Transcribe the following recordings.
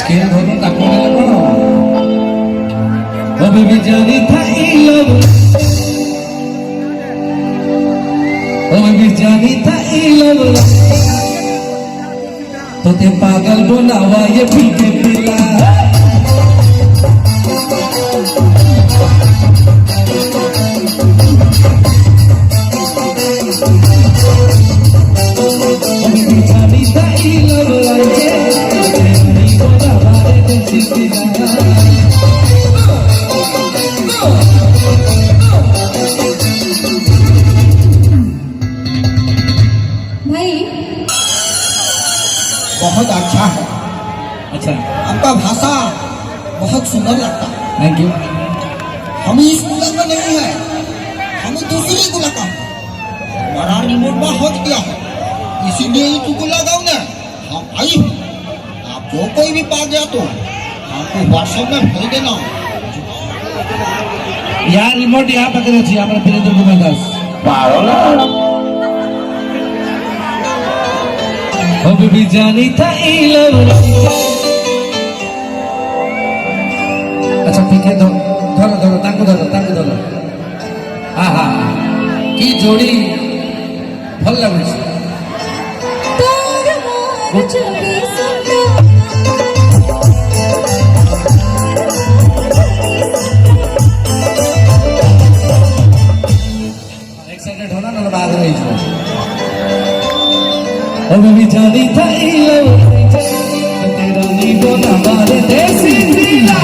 scale ধরুন তাকে বলো ও বেবি জানি থাই লব ও বেবি জানি থাই লব তোতে পাগল बनावा ये पी के पिला बहुत अच्छा है। अच्छा आपका भाषा बहुत सुंदर लगता है। थैंक यू हम इस कूलर में नहीं है, हम दूसरी कूलर का हमारा रिमोट में हट गया है, इसीलिए इस को लगाओ ना। हाँ भाई, आप जो कोई भी पा गया तो आपको व्हाट्सएप में भेज देना। यार रिमोट यहाँ पकड़े थी हमारे प्रियंकर कुमार दास ओ बेबी जानी था लव अच्छा ठीक है धरो धरो ताको धरो हाँ हाँ की जोड़ी भल लगे एक्साइटेड होना ना बाद रही ओ बेबी जानी था लव तेरा नी बोला मारे देसी दिला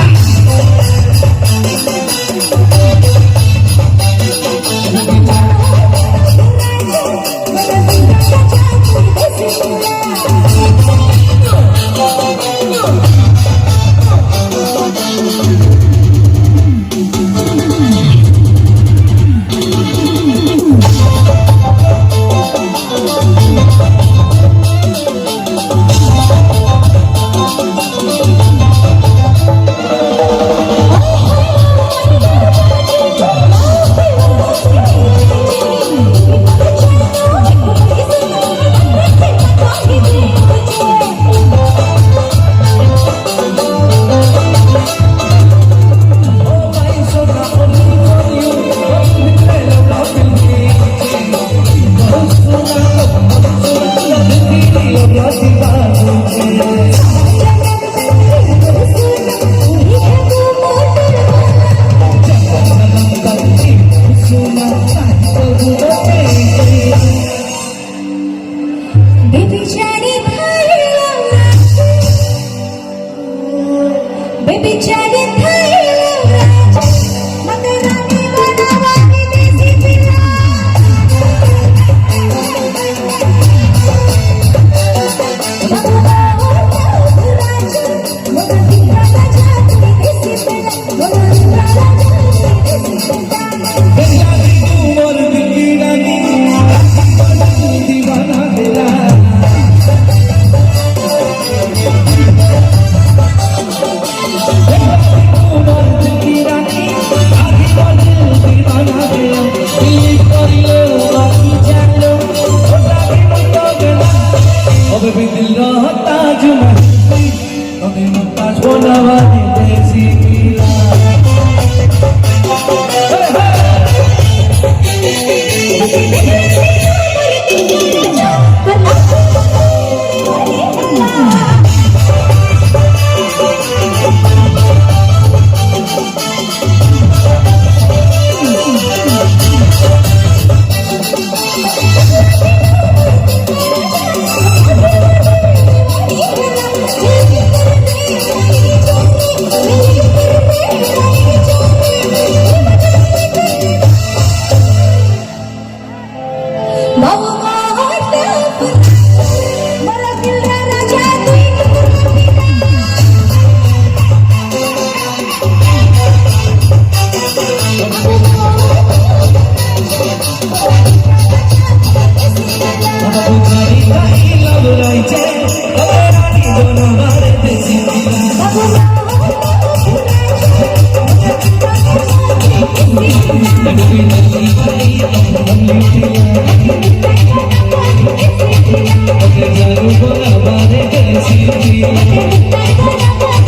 Thank you.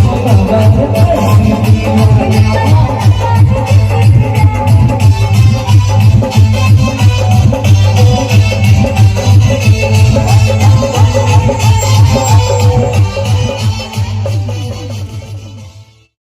बाबा